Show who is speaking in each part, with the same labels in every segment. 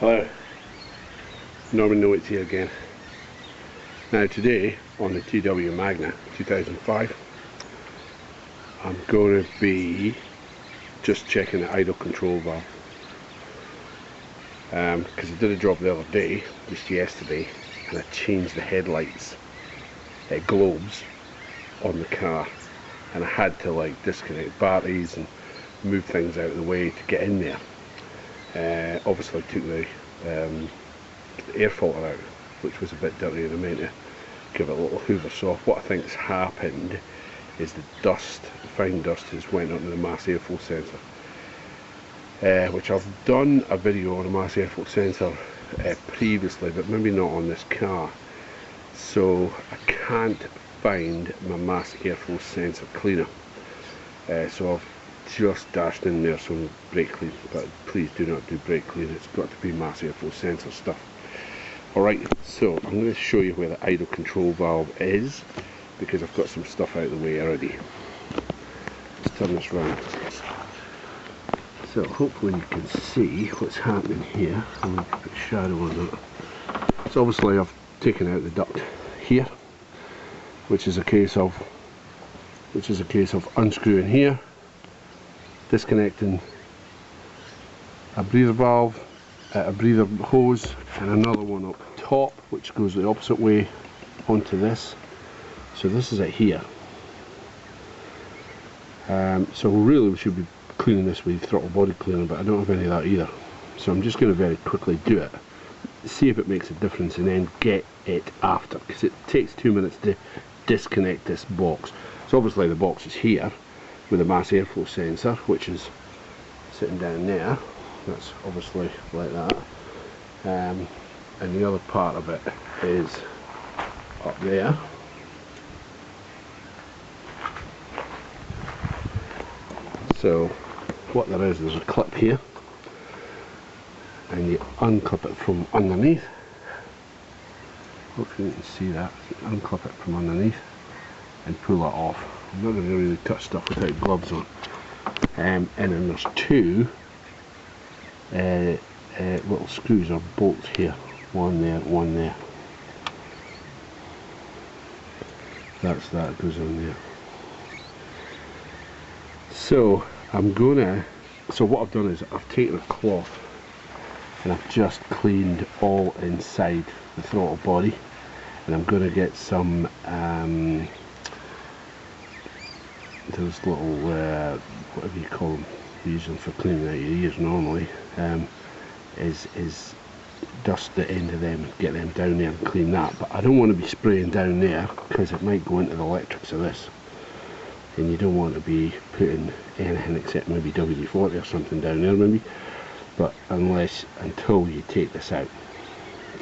Speaker 1: Hello, Norman Notes here again. Now today on the TW Magna 2005 I'm going to be just checking the idle control valve because I did a job the other day, just yesterday, and I changed the headlights globes on the car, and I had to disconnect batteries and move things out of the way to get in there. Obviously I took the air filter out, which was a bit dirty, and I meant to give it a little hoover soft. What I think's happened is the dust, the fine dust, has went onto the mass airflow sensor, which I've done a video on a mass airflow sensor previously, but maybe not on this car. So I can't find my mass airflow sensor cleaner, so I've just dashed in there some brake clean, but please do not do brake clean, it's got to be mass airflow sensor stuff. Alright, so I'm going to show you where the idle control valve is, because I've got some stuff out of the way already. Let's turn this round. So hopefully you can see what's happening here. I'm going to put shadow on that. So obviously I've taken out the duct here, which is a case of unscrewing here, disconnecting a breather valve, a breather hose, and another one up top which goes the opposite way onto this. So this is it here. So really we should be cleaning this with throttle body cleaner, but I don't have any of that either. So I'm just going to very quickly do it, see if it makes a difference, and then get it after, because it takes 2 minutes to disconnect this box. So obviously the box is here with a mass airflow sensor, which is sitting down there. That's obviously like that, and the other part of it is up there. So what there is, there's a clip here, and you unclip it from underneath. Hopefully you can see that. You unclip it from underneath and pull it off. I'm not going to really touch stuff without gloves on. And then there's two little screws or bolts here, one there, one there. That goes on there. So what I've done is I've taken a cloth and I've just cleaned all inside the throttle body, and I'm going to get some those little whatever you call them, we use them for cleaning out your ears normally, is dust the end of them and get them down there and clean that. But I don't want to be spraying down there because it might go into the electrics of this, and you don't want to be putting anything except maybe WD-40 or something down there maybe, but until you take this out.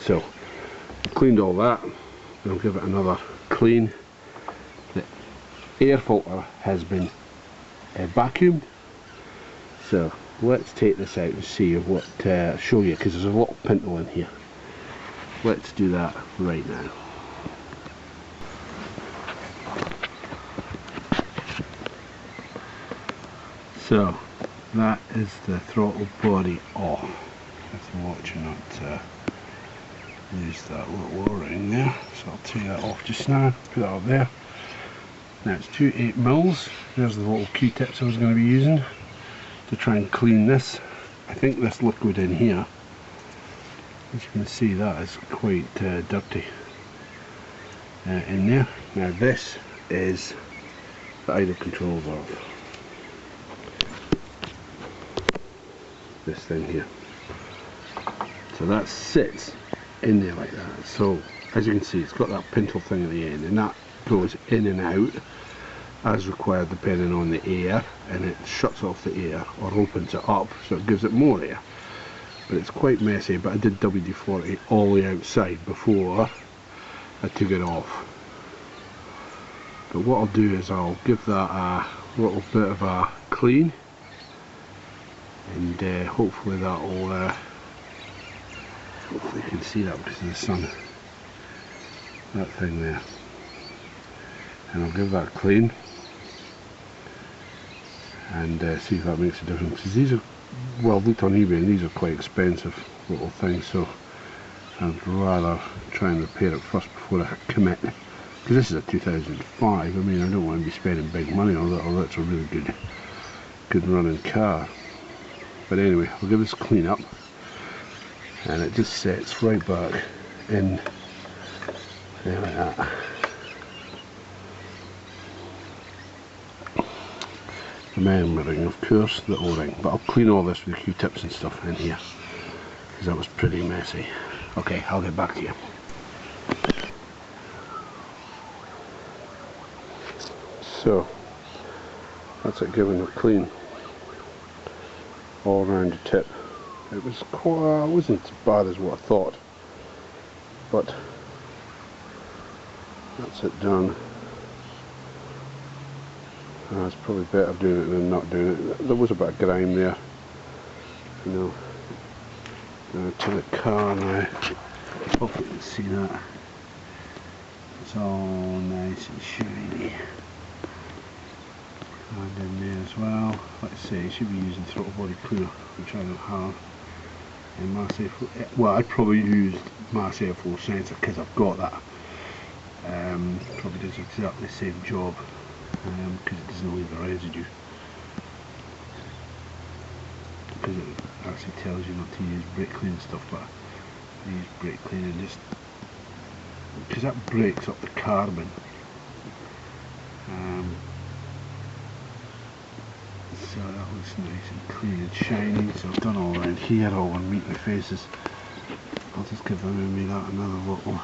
Speaker 1: So I've cleaned all that, and I'll give it another clean. The air filter has been vacuumed, so let's take this out and see what show you, because there's a lot of pintle in here. Let's do that right now. So that is the throttle body off. Just watching it use that little O-ring there, so I'll take that off just now, put that up there. Now it's 2 8mm. There's the little Q-tips I was going to be using to try and clean this. I think this liquid in here, as you can see, that is quite dirty in there. Now this is the idle control valve. This thing here. So that sits in there like that. So as you can see, it's got that pintle thing at the end, and that goes in and out as required depending on the air, and it shuts off the air or opens it up so it gives it more air. But it's quite messy, but I did WD-40 all the outside before I took it off. But what I'll do is I'll give that a little bit of a clean, and hopefully that will hopefully you can see that because of the sun, that thing there, and I'll give that a clean and see if that makes a difference, because these are well, looked on eBay and these are quite expensive little things, so I'd rather try and repair it first before I commit, because this is a 2005. I mean, I don't want to be spending big money on that, although it's a really good running car. But anyway, I'll give this a clean up, and it just sets right back in there like that. Remembering, of course, the O-ring, but I'll clean all this with Q-tips and stuff in here, because that was pretty messy. Okay, I'll get back to you. So, that's it, giving a clean all round the tip. It was quite, it wasn't as bad as what I thought, but that's it done. It's probably better doing it than not doing it. There was a bit of grime there, you know. To the car now. Hopefully you can see that. It's all nice and shiny. And in there as well. Like I say, you should be using throttle body cleaner, which I don't have. And mass airflow, well, I'd probably use mass airflow sensor because I've got that. Probably does exactly the same job, because it doesn't leave a residue. Because it actually tells you not to use brake clean and stuff, but I use brake cleaning just because that breaks up the carbon. So that looks nice and clean and shiny. So I've done all around here, all on meeting faces. I'll just give me that another little.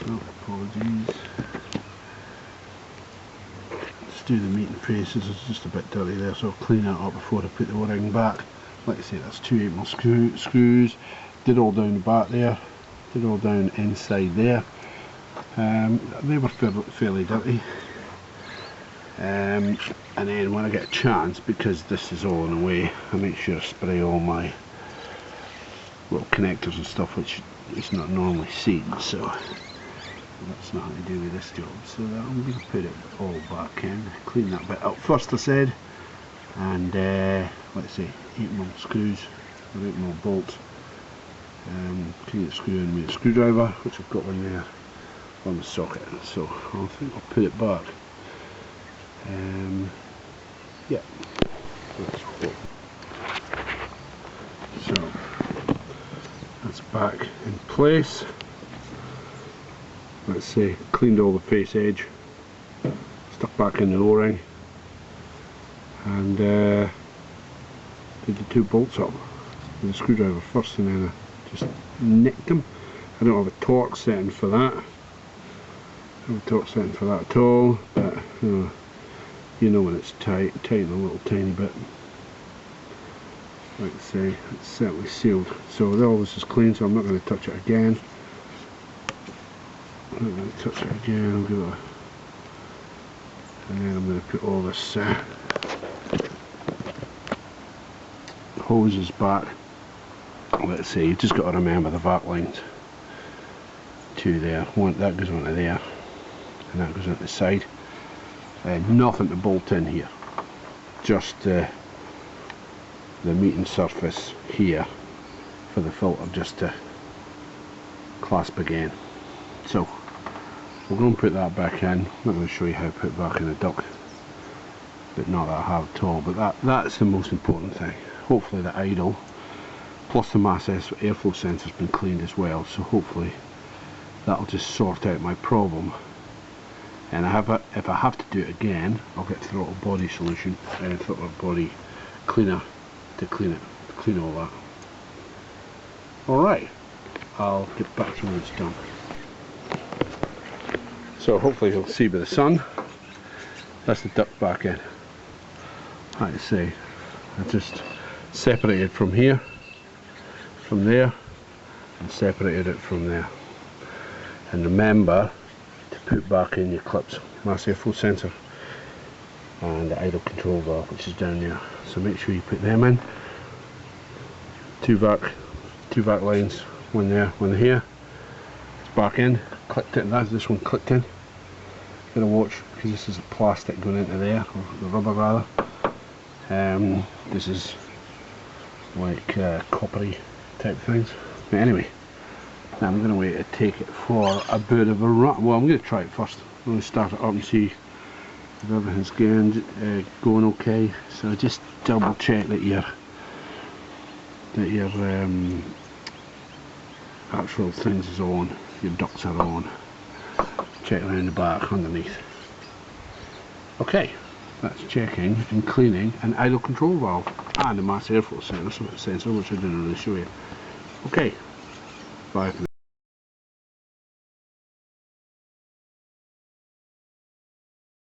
Speaker 1: Oh, apologies. Let's do the meeting faces. It's just a bit dirty there, so I'll clean that up before I put the O-ring back. Like I say, that's 2 8mm screws. Did all down the back there. Did all down inside there. They were fairly dirty. And then when I get a chance, because this is all in the way, I make sure I spray all my little connectors and stuff, which is not normally seen, so that's not how to do with this job. So I'm going to put it all back in, clean that bit up first, I said, and let's see, 8mm screws or 8mm bolts. Clean the screw in with a screwdriver, which I've got one there on the socket, so I think I'll put it back. Yeah, that's cool. So that's back in place. Let's see, cleaned all the face edge, stuck back in the O-ring, and did the 2 bolts up with a screwdriver first, and then I just nicked them. I don't have a torque setting for that. I don't have a torque setting for that at all, but you know when it's tight, tighten a little tiny bit. Like I say, it's certainly sealed. So all this is clean, so I'm not going to touch it again. I'm not going to touch it again. I'll give it a, and then I'm going to put all this hoses back. Let's see, you just got to remember the vac lines to there. One that goes onto there, and that goes onto the side. Nothing to bolt in here, just the meeting surface here for the filter just to clasp again. So we're going to put that back in. I'm not going to show you how to put it back in the duct, but not that I have at all, but that's the most important thing. Hopefully the idle plus the mass airflow sensor has been cleaned as well, so hopefully that'll just sort out my problem. And if I have to do it again, I'll get throttle body solution and throttle body cleaner to clean it, clean all that. Alright, I'll get back to when it's done. So hopefully you'll see by the sun, that's the duct back in. Like I say, I just separated from here, from there, and separated it from there. And remember to put back in your clips, mass airflow sensor and the idle control valve, which is down there. So make sure you put them in. Two vac lines, one there, one here. It's back in, clicked it, that's this one clicked in. Gotta watch, because this is the plastic going into there, or the rubber rather. This is like coppery type things. But anyway, I'm going to wait to take it for a bit of a run. Well, I'm going to try it first. I'm going to start it up and see if everything's going okay. So just double check that your actual things is on, your ducts are on. Check around the back underneath. Okay, that's checking and cleaning an idle control valve and a mass airflow sensor which I didn't really show you. Okay, bye for now.